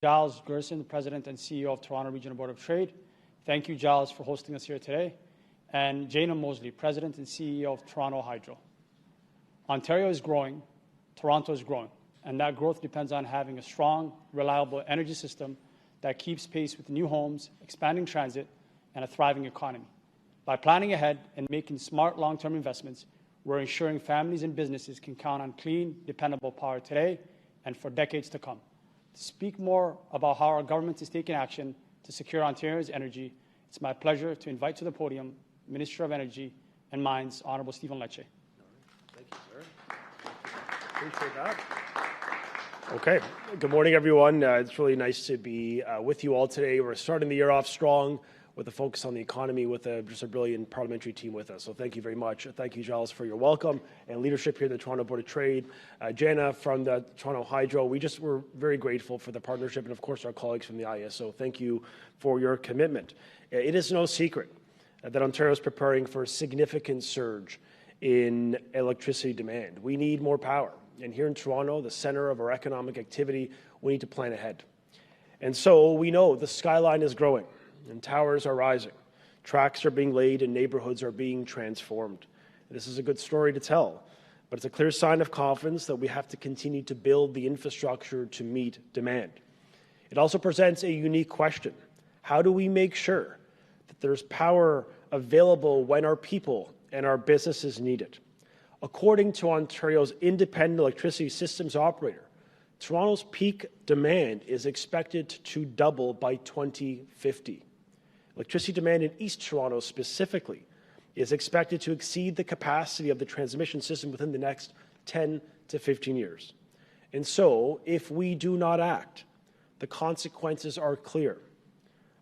Giles Gherson, President and CEO of Toronto Regional Board of Trade. Thank you, Giles, for hosting us here today. And Jana Mosley, President and CEO of Toronto Hydro. Ontario is growing, Toronto is growing, and that growth depends on having a strong, reliable energy system that keeps pace with new homes, expanding transit, and a thriving economy. By planning ahead and making smart long-term investments, we're ensuring families and businesses can count on clean, dependable power today and for decades to come. To speak more about how our government is taking action to secure Ontario's energy, it's my pleasure to invite to the podium Minister of Energy and Mines, Honourable Stephen Lecce. Thank you, sir. Appreciate that. Okay. Good morning, everyone. It's really nice to be with you all today. We're starting the year off strong with a focus on the economy with just a brilliant parliamentary team with us. So thank you very much. Thank you, Giles, for your welcome and leadership here at the Toronto Board of Trade. Jana from the Toronto Hydro, we're very grateful for the partnership, and of course our colleagues from the ISO. Thank you for your commitment. It is no secret that Ontario is preparing for a significant surge in electricity demand. We need more power. And here in Toronto, the centre of our economic activity, we need to plan ahead. And so we know the skyline is growing and towers are rising. Tracks are being laid and neighbourhoods are being transformed. This is a good story to tell, but it's a clear sign of confidence that we have to continue to build the infrastructure to meet demand. It also presents a unique question. How do we make sure that there's power available when our people and our businesses need it? According to Ontario's independent electricity systems operator, Toronto's peak demand is expected to double by 2050. Electricity demand in East Toronto specifically is expected to exceed the capacity of the transmission system within the next 10 to 15 years. And so, if we do not act, the consequences are clear.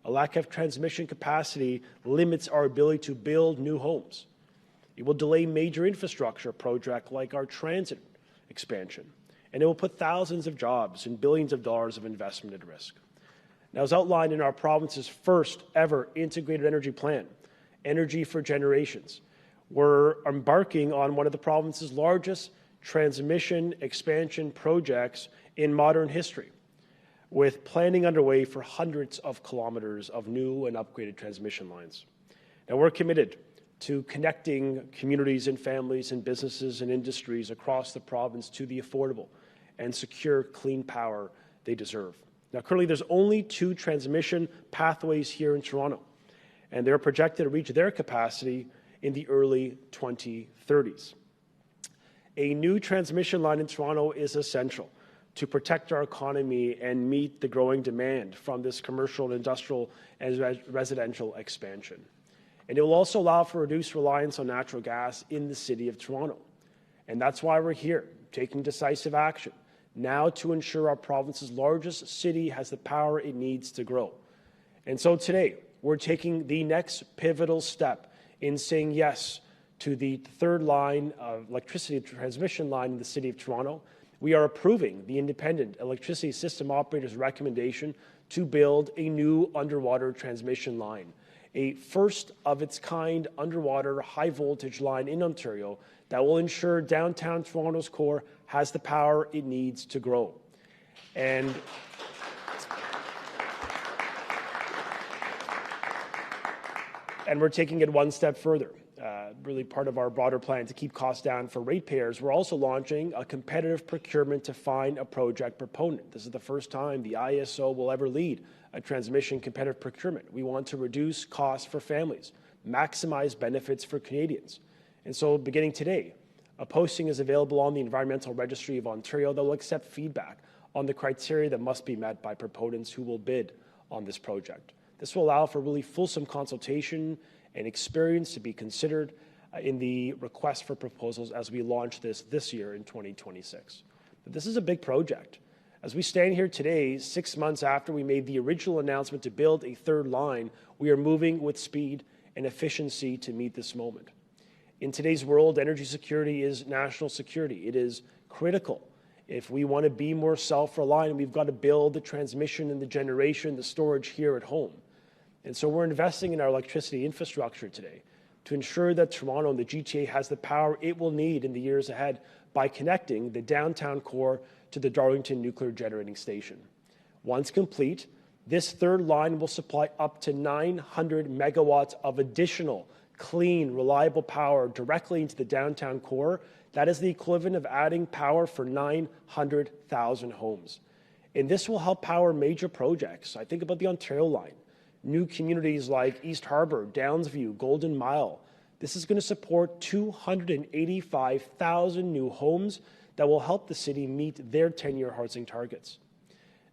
A lack of transmission capacity limits our ability to build new homes. It will delay major infrastructure projects like our transit expansion, and it will put thousands of jobs and billions of dollars of investment at risk. Now, as outlined in our province's first ever integrated energy plan, Energy for Generations, we're embarking on one of the province's largest transmission expansion projects in modern history, with planning underway for hundreds of kilometres of new and upgraded transmission lines. Now, we're committed to connecting communities and families and businesses and industries across the province to the affordable and secure clean power they deserve. Now, currently, there's only 2 transmission pathways here in Toronto, and they're projected to reach their capacity in the early 2030s. A new transmission line in Toronto is essential to protect our economy and meet the growing demand from this commercial and industrial and residential expansion. And it will also allow for reduced reliance on natural gas in the City of Toronto. And that's why we're here, taking decisive action, now to ensure our province's largest city has the power it needs to grow. And so today, we're taking the next pivotal step in saying yes to the third line of electricity transmission line in the City of Toronto. We are approving the independent electricity system operator's recommendation to build a new underwater transmission line, a first-of-its-kind underwater high-voltage line in Ontario that will ensure downtown Toronto's core has the power it needs to grow. And we're taking it one step further. Really part of our broader plan to keep costs down for ratepayers, we're also launching a competitive procurement to find a project proponent. This is the first time the ISO will ever lead a transmission competitive procurement. We want to reduce costs for families, maximize benefits for Canadians. And so beginning today, a posting is available on the Environmental Registry of Ontario that will accept feedback on the criteria that must be met by proponents who will bid on this project. This will allow for really fulsome consultation and experience to be considered in the request for proposals as we launch this year in 2026. But this is a big project. As we stand here today, 6 months after we made the original announcement to build a third line, we are moving with speed and efficiency to meet this moment. In today's world, energy security is national security. It is critical. If we want to be more self-reliant, we've got to build the transmission and the generation, the storage here at home. And so we're investing in our electricity infrastructure today to ensure that Toronto and the GTA has the power it will need in the years ahead by connecting the downtown core to the Darlington Nuclear Generating Station. Once complete, this third line will supply up to 900 megawatts of additional clean, reliable power directly into the downtown core. That is the equivalent of adding power for 900,000 homes. And this will help power major projects. I think about the Ontario line, new communities like East Harbour, Downsview, Golden Mile. This is going to support 285,000 new homes that will help the city meet their 10-year housing targets.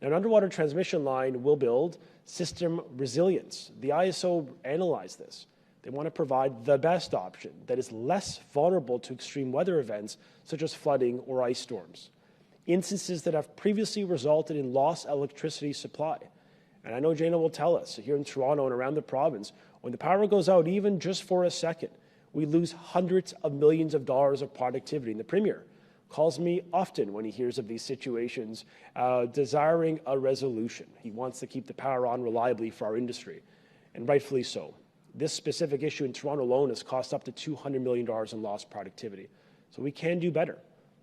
Now, an underwater transmission line will build system resilience. The ISO analyzed this. They want to provide the best option that is less vulnerable to extreme weather events such as flooding or ice storms, instances that have previously resulted in lost electricity supply. And I know Jana will tell us, here in Toronto and around the province, when the power goes out even just for a second, we lose hundreds of millions of dollars of productivity. And the Premier calls me often when he hears of these situations, desiring a resolution. He wants to keep the power on reliably for our industry, and rightfully so. This specific issue in Toronto alone has cost up to $200 million in lost productivity. So we can do better.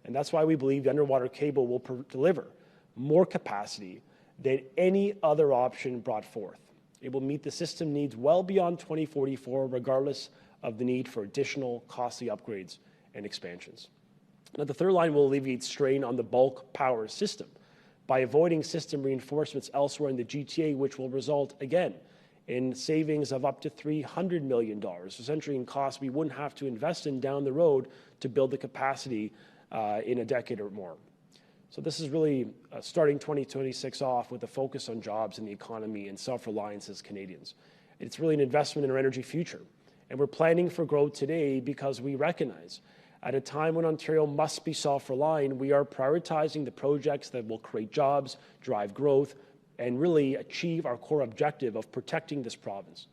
And that's why we believe the underwater cable will deliver more capacity than any other option brought forth. It will meet the system needs well beyond 2044, regardless of the need for additional costly upgrades and expansions. Now, the third line will alleviate strain on the bulk power system by avoiding system reinforcements elsewhere in the GTA, which will result, again, in savings of up to $300 million, essentially in costs we wouldn't have to invest in down the road to build the capacity in a decade or more. So this is really starting 2026 off with a focus on jobs and the economy and self-reliance as Canadians. It's really an investment in our energy future. And we're planning for growth today because we recognize at a time when Ontario must be self-reliant, we are prioritizing the projects that will create jobs, drive growth, and really achieve our core objective of protecting this province.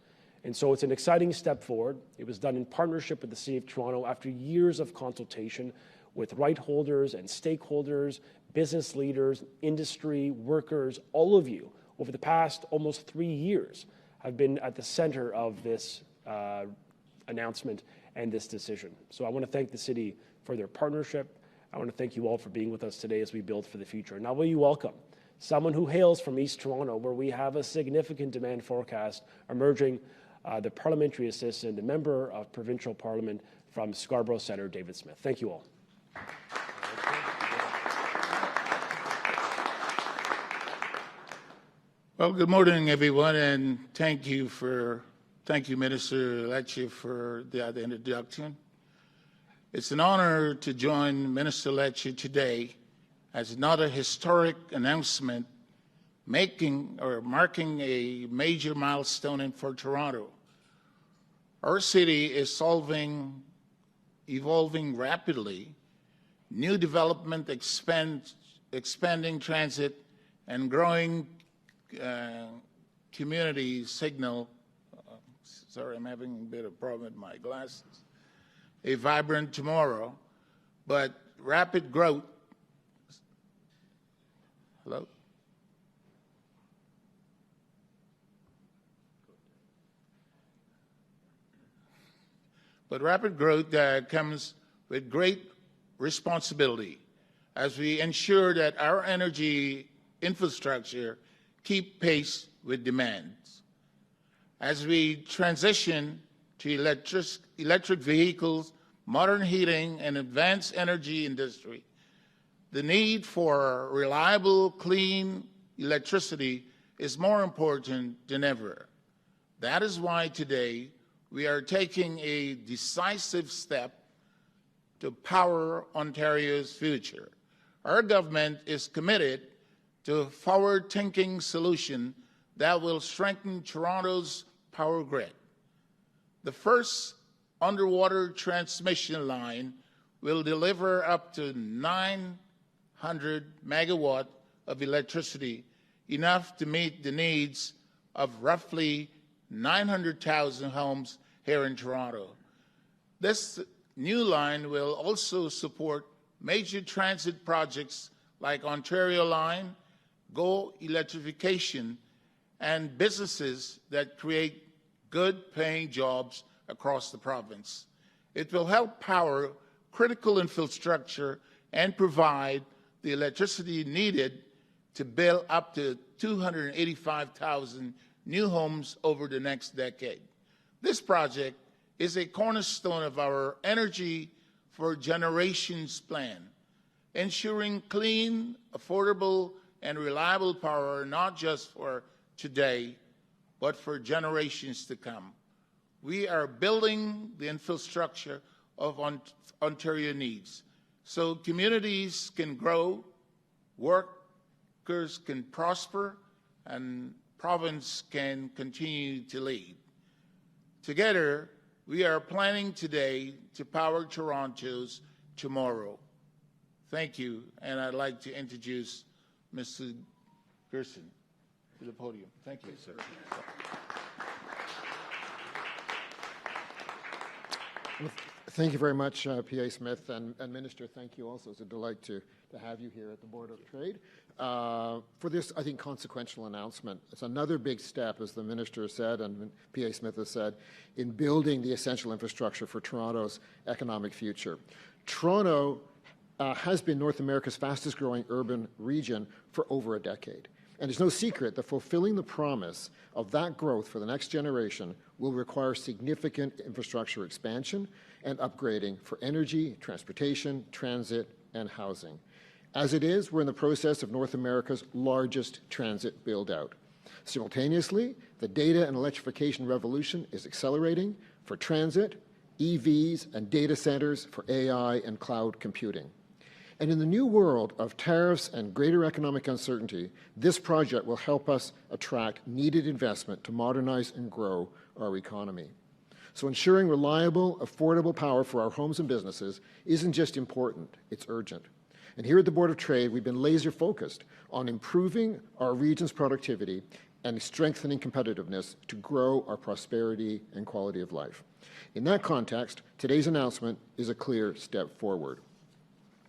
And so it's an exciting step forward. It was done in partnership with the City of Toronto after years of consultation with right holders and stakeholders, business leaders, industry, workers, all of you over the past almost 3 years have been at the center of this announcement and this decision. So I want to thank the city for their partnership. I want to thank you all for being with us today as we build for the future. Now, will you welcome someone who hails from East Toronto, where we have a significant demand forecast emerging, the parliamentary assistant, the member of provincial parliament from Scarborough Centre, David Smith. Thank you all. Well, good morning, everyone, and thank you, Minister Lecce, for that introduction. It's an honor to join Minister Lecce today as another historic announcement marking a major milestone for Toronto. Our city is evolving rapidly. New development, expanding transit, and growing community signal. Sorry, I'm having a bit of problem with my glasses. A vibrant tomorrow, but rapid growth. Hello? But rapid growth comes with great responsibility as we ensure that our energy infrastructure keep pace with demands. As we transition to electric vehicles, modern heating, and advanced energy industry, the need for reliable, clean electricity is more important than ever. That is why today we are taking a decisive step to power Ontario's future. Our government is committed to a forward-thinking solution that will strengthen Toronto's power grid. The first underwater transmission line will deliver up to 900 megawatt of electricity, enough to meet the needs of roughly 900,000 homes here in Toronto. This new line will also support major transit projects like Ontario Line, GO Electrification, and businesses that create good-paying jobs across the province. It will help power critical infrastructure and provide the electricity needed to build up to 285,000 new homes over the next decade. This project is a cornerstone of our Energy for Generations plan, ensuring clean, affordable, and reliable power not just for today, but for generations to come. We are building the infrastructure of Ontario needs so communities can grow, workers can prosper, and province can continue to lead. Together, we are planning today to power Toronto's tomorrow. Thank you, and I'd like to introduce Mr. Gherson to the podium. Thank you, sir. Well, thank you very much, P.A. Smith, and Minister, thank you also. It's a delight to have you here at the Board of Trade for this, I think, consequential announcement. It's another big step, as the Minister said and P.A. Smith has said, in building the essential infrastructure for Toronto's economic future. Toronto has been North America's fastest growing urban region for over a decade. And it's no secret that fulfilling the promise of that growth for the next generation will require significant infrastructure expansion and upgrading for energy, transportation, transit, and housing. As it is, we're in the process of North America's largest transit build-out. Simultaneously, the data and electrification revolution is accelerating for transit, EVs, and data centers for AI and cloud computing. And in the new world of tariffs and greater economic uncertainty, this project will help us attract needed investment to modernize and grow our economy. So ensuring reliable, affordable power for our homes and businesses isn't just important, it's urgent. And here at the Board of Trade, we've been laser focused on improving our region's productivity and strengthening competitiveness to grow our prosperity and quality of life. In that context, today's announcement is a clear step forward.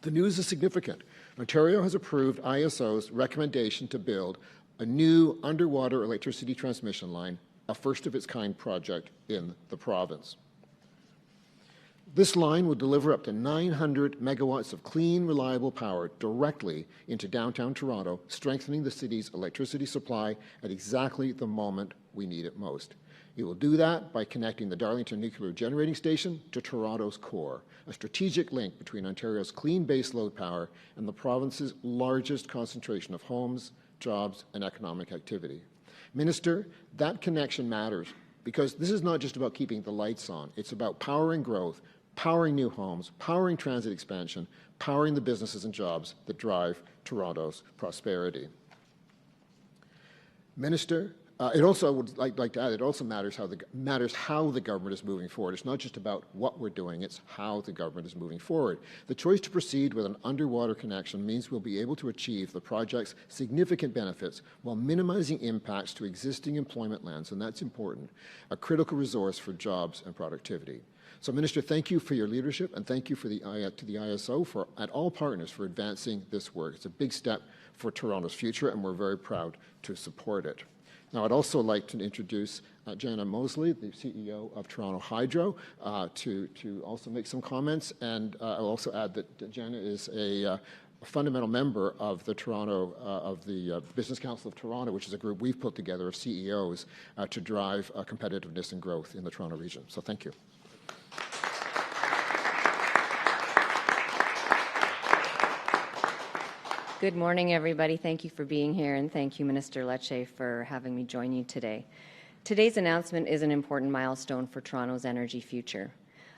The news is significant. Ontario has approved ISO's recommendation to build a new underwater electricity transmission line, a first-of-its-kind project in the province. This line will deliver up to 900 megawatts of clean, reliable power directly into downtown Toronto, strengthening the city's electricity supply at exactly the moment we need it most. It will do that by connecting the Darlington Nuclear Generating Station to Toronto's core, a strategic link between Ontario's clean baseload power and the province's largest concentration of homes, jobs, and economic activity. Minister, that connection matters because this is not just about keeping the lights on. It's about powering growth, powering new homes, powering transit expansion, powering the businesses and jobs that drive Toronto's prosperity. Minister, it also would like to add, it also matters how the government is moving forward. It's not just about what we're doing, it's how the government is moving forward. The choice to proceed with an underwater connection means we'll be able to achieve the project's significant benefits while minimizing impacts to existing employment lands, and that's important, a critical resource for jobs and productivity. So, Minister, thank you for your leadership, and thank you to the ISO and all partners for advancing this work. It's a big step for Toronto's future, and we're very proud to support it. Now, I'd also like to introduce Jana Mosley, the CEO of Toronto Hydro, to also make some comments. And I'll also add that Jana is a fundamental member of the Business Council of Toronto, which is a group we've put together of CEOs to drive competitiveness and growth in the Toronto region. So thank you. Good morning, everybody. Thank you for being here, and thank you, Minister Lecce, for having me join you today. Today's announcement is an important milestone for Toronto's energy future.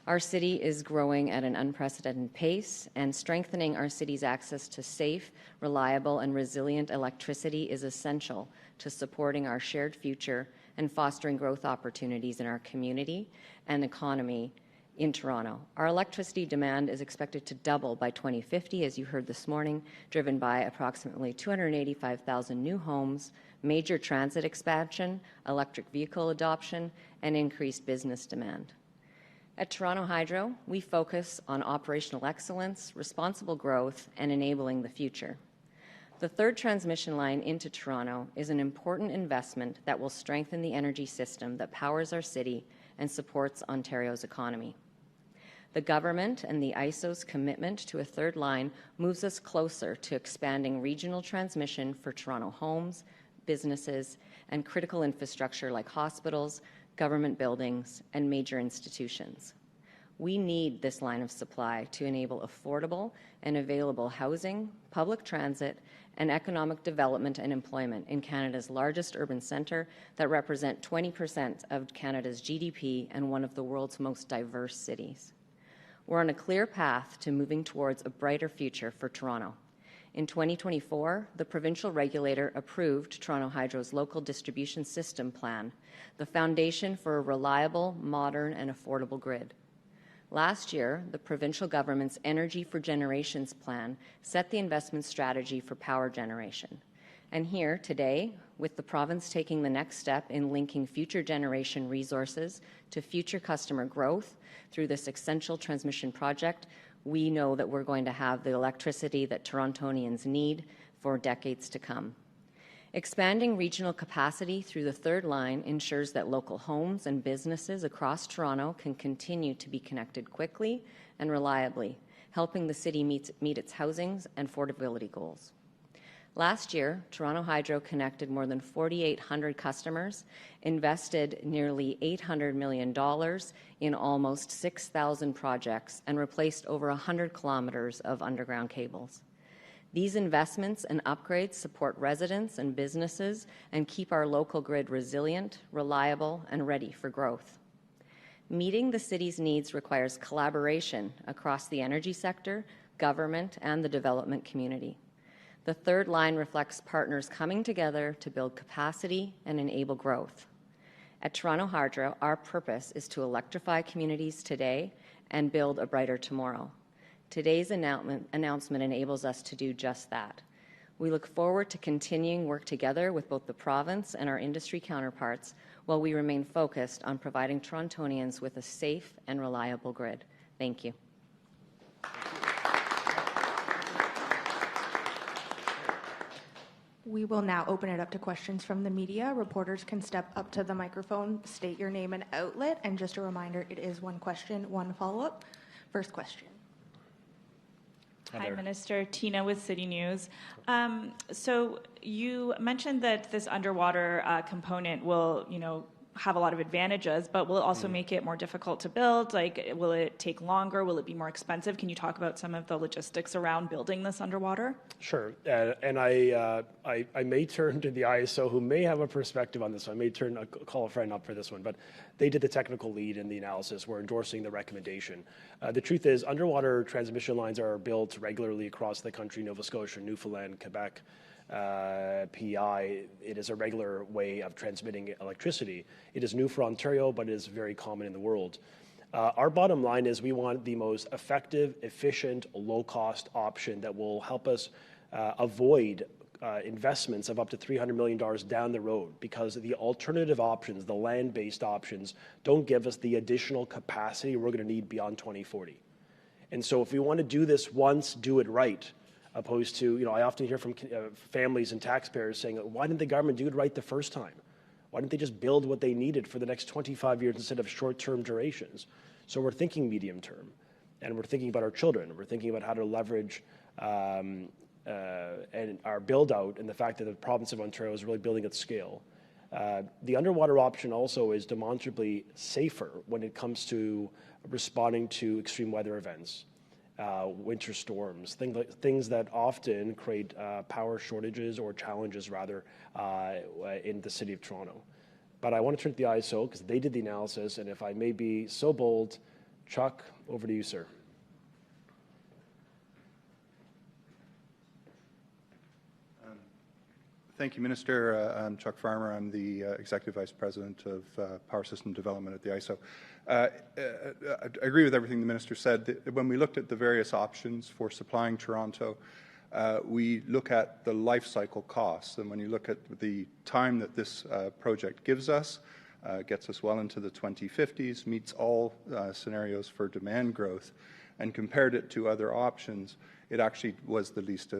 Our city is growing at an unprecedented pace, and strengthening our city's access to safe, reliable, and resilient electricity is essential to supporting our shared future and fostering growth opportunities in our community and economy in Toronto. Our electricity demand is expected to double by 2050, as you heard this morning, driven by approximately 285,000 new homes, major transit expansion, electric vehicle adoption, and increased business demand. At Toronto Hydro, we focus on operational excellence, responsible growth, and enabling the future. The third transmission line into Toronto is an important investment that will strengthen the energy system that powers our city and supports Ontario's economy. The government and the ISO's commitment to a third line moves us closer to expanding regional transmission for Toronto homes, businesses, and critical infrastructure like hospitals, government buildings, and major institutions. We need this line of supply to enable affordable and available housing, public transit, and economic development and employment in Canada's largest urban centre that represent 20% of Canada's GDP and one of the world's most diverse cities. We're on a clear path to moving towards a brighter future for Toronto. In 2024, the provincial regulator approved Toronto Hydro's local distribution system plan, the foundation for a reliable, modern, and affordable grid. Last year, the provincial government's Energy for Generations plan set the investment strategy for power generation. And here, today, with the province taking the next step in linking future generation resources to future customer growth through this essential transmission project, we know that we're going to have the electricity that Torontonians need for decades to come. Expanding regional capacity through the third line ensures that local homes and businesses across Toronto can continue to be connected quickly and reliably, helping the city meet its housing and affordability goals. Last year, Toronto Hydro connected more than 4,800 customers, invested nearly $800 million in almost 6,000 projects, and replaced over 100 kilometers of underground cables. These investments and upgrades support residents and businesses and keep our local grid resilient, reliable, and ready for growth. Meeting the city's needs requires collaboration across the energy sector, government, and the development community. The third line reflects partners coming together to build capacity and enable growth. At Toronto Hydro, our purpose is to electrify communities today and build a brighter tomorrow. Today's announcement enables us to do just that. We look forward to continuing work together with both the province and our industry counterparts while we remain focused on providing Torontonians with a safe and reliable grid. Thank you. We will now open it up to questions from the media. Reporters can step up to the microphone, state your name and outlet, and just a reminder, it is one question, one follow-up. First question. Hi, Minister. Tina with City News. So you mentioned that this underwater component will, have a lot of advantages, but will it also make it more difficult to build? Like, will it take longer? Will it be more expensive? Can you talk about some of the logistics around building this underwater? Sure. And I may turn to the ISO, who may have a perspective on this. I may call a friend up for this one, but they did the technical lead in the analysis. We're endorsing the recommendation. The truth is, underwater transmission lines are built regularly across the country: Nova Scotia, Newfoundland, Quebec, PEI. It is a regular way of transmitting electricity. It is new for Ontario, but it is very common in the world. Our bottom line is we want the most effective, efficient, low-cost option that will help us avoid investments of up to $300 million down the road, because the alternative options, the land-based options, don't give us the additional capacity we're going to need beyond 2040. And so if we want to do this once, do it right. Opposed to, I often hear from families and taxpayers saying, why didn't the government do it right the first time? Why didn't they just build what they needed for the next 25 years instead of short-term durations? So we're thinking medium-term, and we're thinking about our children. We're thinking about how to leverage and our build-out, and the fact that the province of Ontario is really building at scale. The underwater option also is demonstrably safer when it comes to responding to extreme weather events. Winter storms, things that often create power shortages or challenges, rather, in the City of Toronto. But I want to turn to the ISO because they did the analysis, and if I may be so bold, Chuck, over to you, sir. Thank you, Minister. I'm Chuck Farmer. I'm the Executive Vice President of Power System Development at the ISO. I agree with everything the Minister said. When we looked at the various options for supplying Toronto, we look at the life cycle costs. And when you look at the time that this project gives us, gets us well into the 2050s, meets all scenarios for demand growth, and compared it to other options, it actually was the least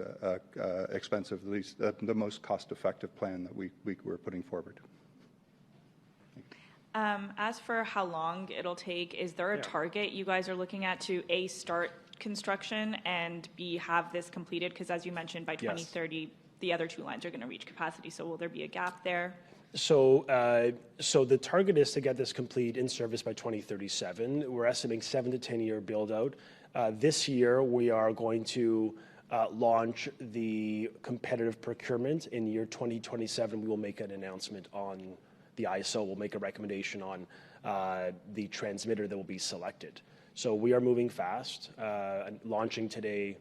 expensive, the most cost-effective plan that we were putting forward. As for how long it'll take, is there a target you guys are looking at to A, start construction, and B, have this completed? Because as you mentioned, by 2030, the other two lines are going to reach capacity. So will there be a gap there? So the target is to get this complete in service by 2037. We're estimating 7 to 10 year build out. This year, we are going to launch the competitive procurement. In year 2027, we will make an announcement on the ISO. We'll make a recommendation on the transmitter that will be selected. So we are moving fast, launching today,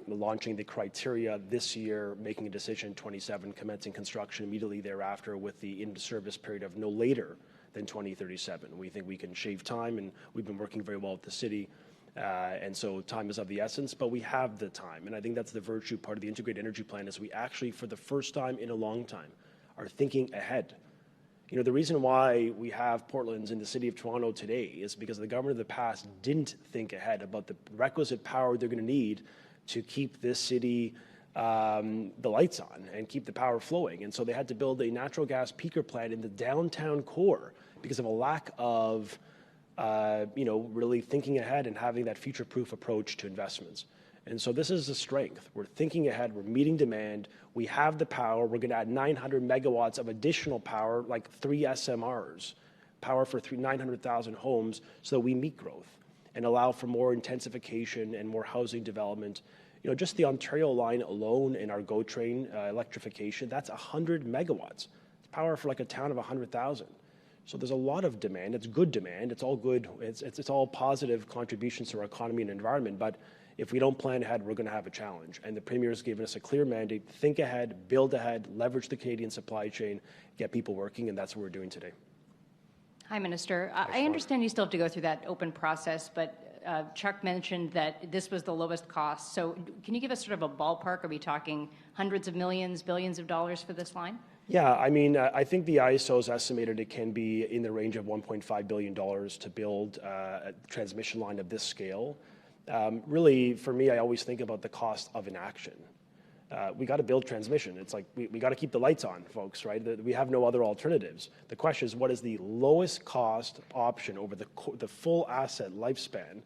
launching the criteria this year, making a decision in 27, commencing construction immediately thereafter with the in-service period of no later than 2037. We think we can shave time, and we've been working very well with the city, and so time is of the essence, but we have the time. And I think that's the virtue part of the integrated energy plan is we actually, for the first time in a long time, are thinking ahead. You know, the reason why we have Portlands in the city of Toronto today is because the government of the past didn't think ahead about the requisite power they're going to need to keep this city the lights on and keep the power flowing. And so they had to build a natural gas peaker plant in the downtown core because of a lack of, really thinking ahead and having that future-proof approach to investments. And so this is a strength. We're thinking ahead. We're meeting demand. We have the power. We're going to add 900 megawatts of additional power, like 3 SMRs, power for 900,000 homes, so that we meet growth and allow for more intensification and more housing development. You know, just the Ontario line alone in our GO train electrification, that's 100 megawatts. It's power for like a town of 100,000. So there's a lot of demand. It's good demand. It's all good. It's all positive contributions to our economy and environment. But if we don't plan ahead, we're going to have a challenge. And the Premier has given us a clear mandate: think ahead, build ahead, leverage the Canadian supply chain, get people working, and that's what we're doing today. Hi, Minister. I understand you still have to go through that open process, but Chuck mentioned that this was the lowest cost. So can you give us sort of a ballpark? Are we talking hundreds of millions, billions of dollars for this line? Yeah, I mean, I think the ISO has estimated it can be in the range of $1.5 billion to build a transmission line of this scale. Really, for me, I always think about the cost of inaction. We got to build transmission. It's like we got to keep the lights on, folks, right? We have no other alternatives. The question is, what is the lowest cost option over the full asset lifespan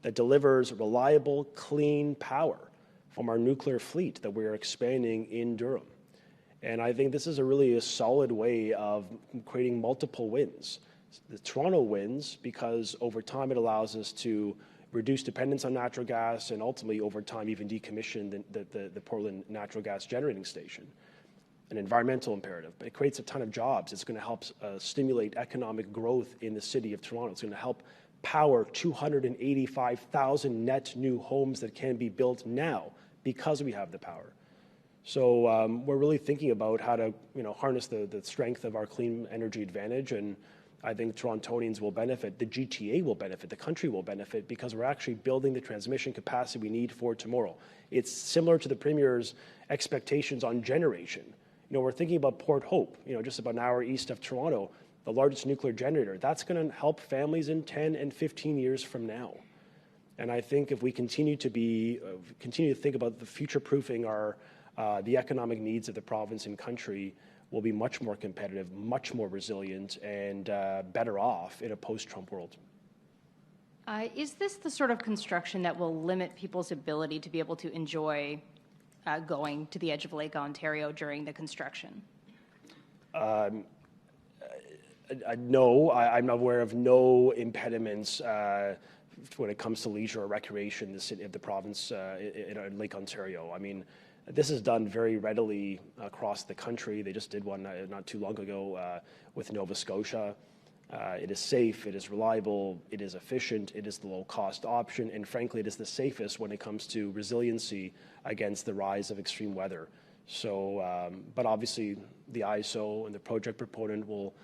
that delivers reliable, clean power from our nuclear fleet that we're expanding in Durham? And I think this is a solid way of creating multiple wins. The Toronto wins because over time it allows us to reduce dependence on natural gas and ultimately over time even decommission the Portland Natural Gas Generating Station. An environmental imperative, but it creates a ton of jobs. It's going to help stimulate economic growth in the city of Toronto. It's going to help power 285,000 net new homes that can be built now because we have the power. So we're really thinking about how to harness the strength of our clean energy advantage, and I think Torontonians will benefit, the GTA will benefit, the country will benefit, because we're actually building the transmission capacity we need for tomorrow. It's similar to the Premier's expectations on generation. We're thinking about Port Hope, just about an hour east of Toronto, the largest nuclear generator. That's going to help families in 10 and 15 years from now. And I think if we continue to think about the future-proofing the economic needs of the province and country, will be much more competitive, much more resilient, and better off in a post-Trump world. Is this the sort of construction that will limit people's ability to be able to enjoy going to the edge of Lake Ontario during the construction? No, I'm aware of no impediments when it comes to leisure or recreation in the city of the province in Lake Ontario. I mean, this is done very readily across the country. They just did one not too long ago with Nova Scotia. It is safe, it is reliable, it is efficient, it is the low-cost option, and frankly, it is the safest when it comes to resiliency against the rise of extreme weather. So, but obviously, the ISO and the project proponent will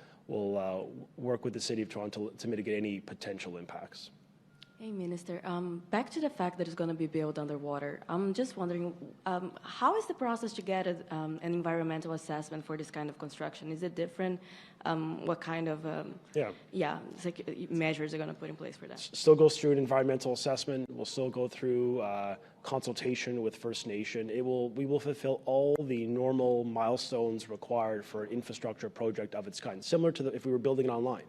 work with the City of Toronto to mitigate any potential impacts. Hey, Minister. Back to the fact that it's going to be built underwater. I'm just wondering, how is the process to get an environmental assessment for this kind of construction? Is it different? What kind of measures are going to put in place for that? Still goes through an environmental assessment. We'll still go through consultation with First Nation. We will fulfill all the normal milestones required for an infrastructure project of its kind, similar to if we were building it online.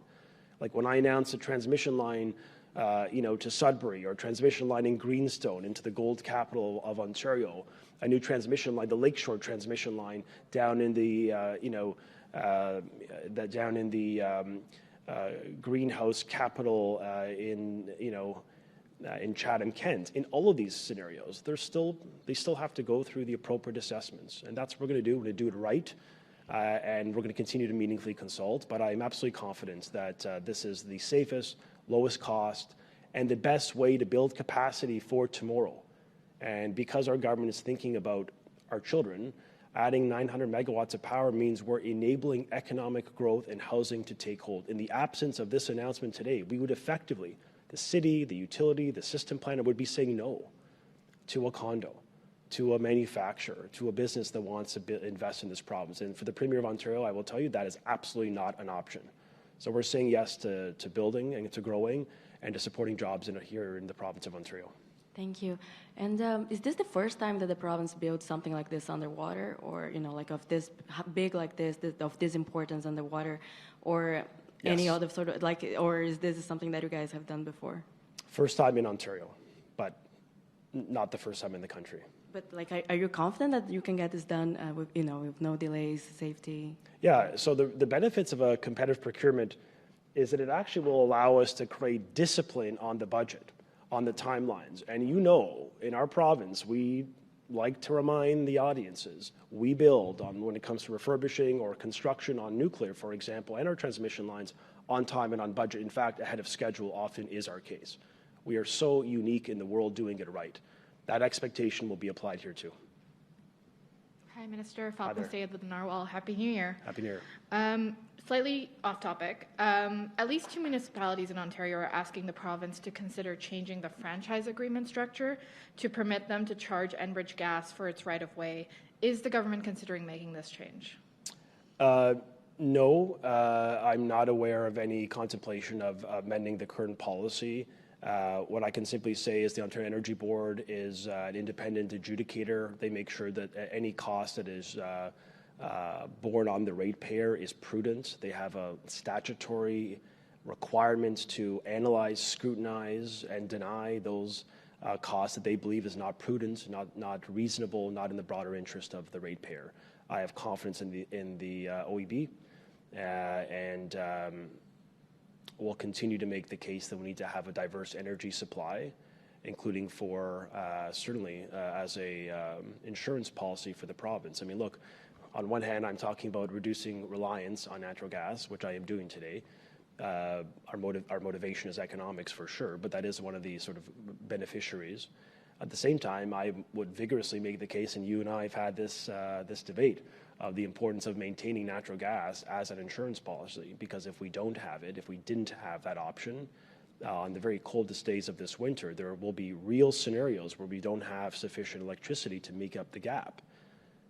Like when I announced a transmission line to Sudbury, or transmission line in Greenstone into the gold capital of Ontario, a new transmission line, the Lakeshore transmission line down in the greenhouse capital in Chatham, Kent. In all of these scenarios, they still have to go through the appropriate assessments, and that's what we're going to do. We're going to do it right. And we're going to continue to meaningfully consult, but I'm absolutely confident that this is the safest, lowest cost, and the best way to build capacity for tomorrow. And because our government is thinking about our children, adding 900 megawatts of power means we're enabling economic growth and housing to take hold. In the absence of this announcement today, we would effectively, the city, the utility, the system planner would be saying no to a condo, to a manufacturer, to a business that wants to invest in this province. And for the Premier of Ontario, I will tell you that is absolutely not an option. So we're saying yes to building and to growing and to supporting jobs here in the province of Ontario. Thank you. And is this the first time that the province builds something like this underwater, or like of this big like this, of this importance underwater, or any other sort of or is this something that you guys have done before? First time in Ontario, but not the first time in the country. But are you confident that you can get this done with no delays, safety? Yeah. So the benefits of a competitive procurement is that it actually will allow us to create discipline on the budget, on the timelines. And in our province, we like to remind the audiences, we build when it comes to refurbishing or construction on nuclear, for example, and our transmission lines on time and on budget. In fact, ahead of schedule often is our case. We are so unique in the world doing it right. That expectation will be applied here too. Hi, Minister. Falcon Stayed with Narwhal. Happy New Year. Happy New Year. Slightly off topic. At least 2 municipalities in Ontario are asking the province to consider changing the franchise agreement structure to permit them to charge Enbridge Gas for its right-of-way. Is the government considering making this change? No, I'm not aware of any contemplation of amending the current policy. What I can simply say is the Ontario Energy Board is an independent adjudicator. They make sure that any cost that is borne on the ratepayer is prudent. They have a statutory requirement to analyze, scrutinize, and deny those costs that they believe is not prudent, not reasonable, not in the broader interest of the ratepayer. I have confidence in the OEB, and we'll continue to make the case that we need to have a diverse energy supply, including for certainly as a insurance policy for the province. I mean, look, on one hand, I'm talking about reducing reliance on natural gas, which I am doing today. Our motivation is economics for sure, but that is one of the sort of beneficiaries. At the same time, I would vigorously make the case, and you and I have had this debate of the importance of maintaining natural gas as an insurance policy, because if we don't have it, if we didn't have that option, on the very coldest days of this winter, there will be real scenarios where we don't have sufficient electricity to make up the gap.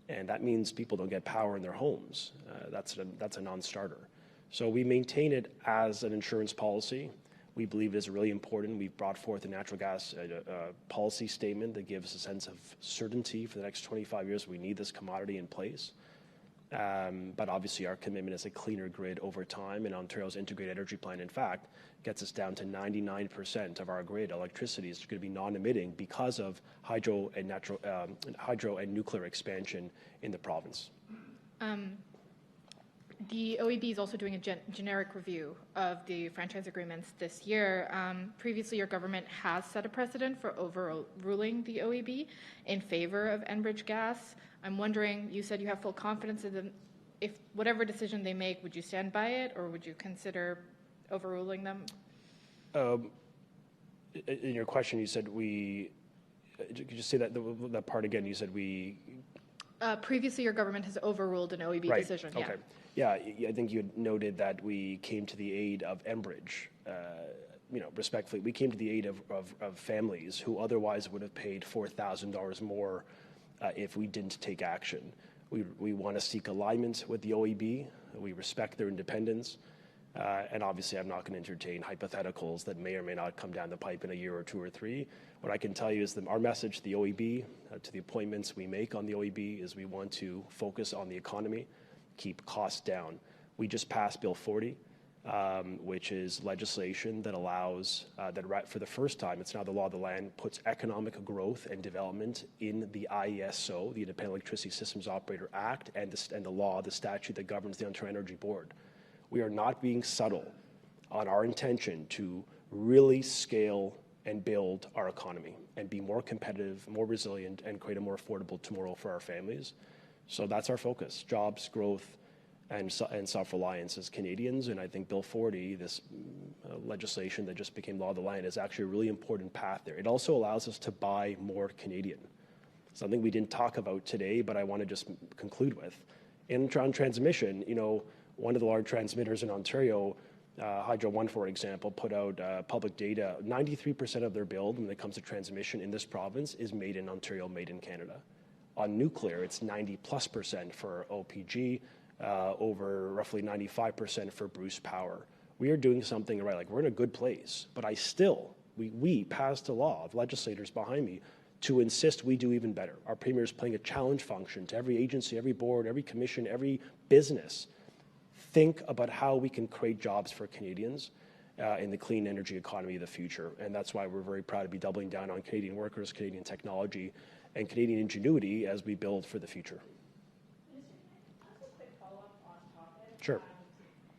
And that means people don't get power in their homes. That's a non-starter. So we maintain it as an insurance policy. We believe it is really important. We've brought forth a natural gas policy statement that gives a sense of certainty for the next 25 years. We need this commodity in place. But obviously our commitment is a cleaner grid over time, and Ontario's integrated energy plan, in fact, gets us down to 99% of our grid electricity is going to be non-emitting because of hydro and nuclear expansion in the province. The OEB is also doing a generic review of the franchise agreements this year. Previously, your government has set a precedent for overruling the OEB in favor of Enbridge Gas. I'm wondering, you said you have full confidence in them. If whatever decision they make, would you stand by it, or would you consider overruling them? In your question, you said we. Could you say that part again? You said we. Previously, your government has overruled an OEB decision. Okay. Yeah, I think you had noted that we came to the aid of Enbridge. respectfully, we came to the aid of families who otherwise would have paid $4,000 more if we didn't take action. We want to seek alignment with the OEB. We respect their independence. And obviously, I'm not going to entertain hypotheticals that may or may not come down the pipe in a year or two or three. What I can tell you is that our message to the OEB, to the appointments we make on the OEB, is we want to focus on the economy, keep costs down. We just passed Bill 40, which is legislation that allows, that for the first time, it's now the law of the land, puts economic growth and development in the IESO, the Independent Electricity Systems Operator Act, and the law, the statute that governs the Ontario Energy Board. We are not being subtle on our intention to really scale and build our economy and be more competitive, more resilient, and create a more affordable tomorrow for our families. So that's our focus: jobs, growth, and self-reliance as Canadians. And I think Bill 40, this legislation that just became law of the land, is actually a really important path there. It also allows us to buy more Canadian, something we didn't talk about today, but I want to just conclude with. In transmission, one of the large transmitters in Ontario, Hydro One, for example, put out public data. 93% of their build when it comes to transmission in this province is made in Ontario, made in Canada. On nuclear, it's 90+% for OPG, over roughly 95% for Bruce Power. We are doing something right. Like, we're in a good place, but we passed a law of legislators behind me to insist we do even better. Our premier is playing a challenge function to every agency, every board, every commission, every business. Think about how we can create jobs for Canadians in the clean energy economy of the future. And that's why we're very proud to be doubling down on Canadian workers, Canadian technology, and Canadian ingenuity as we build for the future. Sure.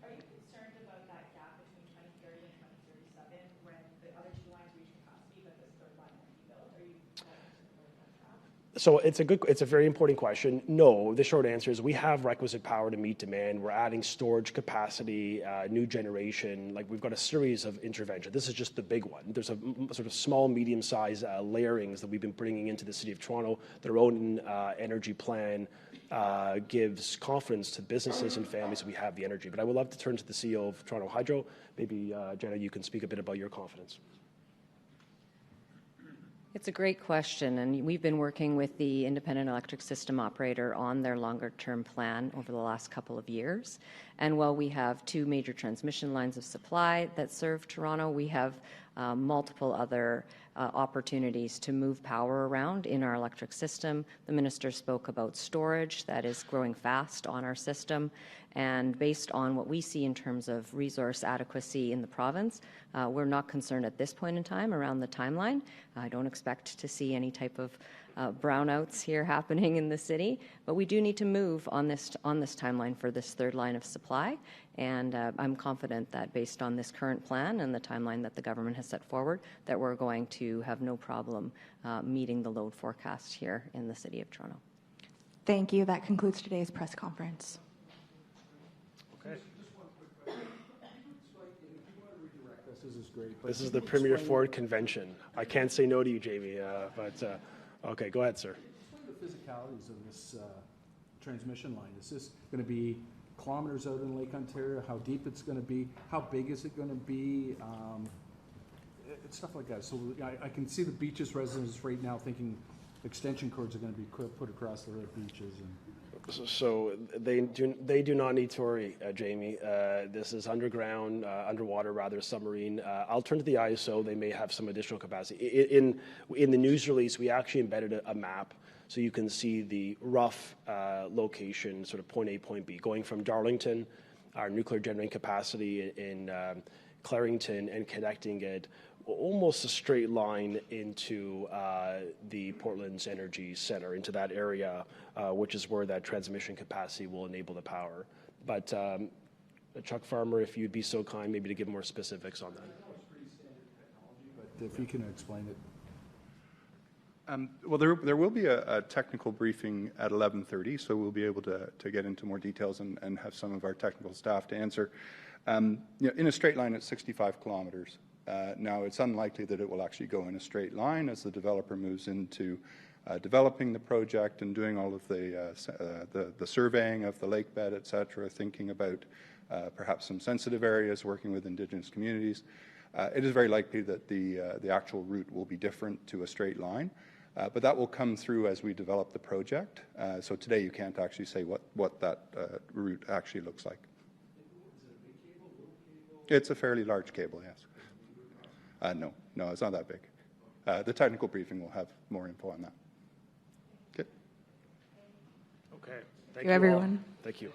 Are you concerned about that gap between 2030 and 2037 when the other two lines reach capacity, but this third line won't be built? Are you concerned about that? So it's a very important question. No, the short answer is we have requisite power to meet demand. We're adding storage capacity, new generation. Like, we've got a series of interventions. This is just the big one. There's a sort of small, medium-sized layerings that we've been bringing into the City of Toronto. Their own energy plan gives confidence to businesses and families that we have the energy. But I would love to turn to the CEO of Toronto Hydro. Maybe, Jana, you can speak a bit about your confidence. It's a great question, and we've been working with the Independent Electric System Operator on their longer-term plan over the last couple of years. And while we have two major transmission lines of supply that serve Toronto, we have multiple other opportunities to move power around in our electric system. The minister spoke about storage that is growing fast on our system. And based on what we see in terms of resource adequacy in the province, we're not concerned at this point in time around the timeline. I don't expect to see any type of brownouts here happening in the city, but we do need to move on this timeline for this third line of supply. And I'm confident that based on this current plan and the timeline that the government has set forward, that we're going to have no problem meeting the load forecast here in the City of Toronto. Thank you. That concludes today's press conference. Okay. Just one quick question. If you want to redirect this is great. This is the Premier Ford Convention. I can't say no to you, Jamie, but okay, go ahead, sir. Explain the physicalities of this transmission line. Is this going to be kilometers out in Lake Ontario? How deep it's going to be? How big is it going to be? It's stuff like that. So I can see the Beaches residents right now thinking extension cords are going to be put across the red beaches. So they do not need to worry, Jamie. This is underwater rather, submarine. I'll turn to the ISO. They may have some additional capacity. In the news release, we actually embedded a map so you can see the rough location, sort of point A, point B, going from Darlington, our nuclear generating capacity in Clarington, and connecting it almost a straight line into the Portland's Energy Center, into that area, which is where that transmission capacity will enable the power. But Chuck Farmer, if you'd be so kind, maybe to give more specifics on that. I know it's pretty standard technology, but if you can explain it. Well, there will be a technical briefing at 11:30, so we'll be able to get into more details and have some of our technical staff to answer. In a straight line, it's 65 kilometers. Now, it's unlikely that it will actually go in a straight line as the developer moves into developing the project and doing all of the surveying of the lake bed, et cetera, thinking about perhaps some sensitive areas, working with Indigenous communities. It is very likely that the actual route will be different to a straight line, but that will come through as we develop the project. So today you can't actually say what that route actually looks like. It's a fairly large cable, yes. No, it's not that big. The technical briefing will have more info on that. Okay. Thank you, everyone. All. Thank you.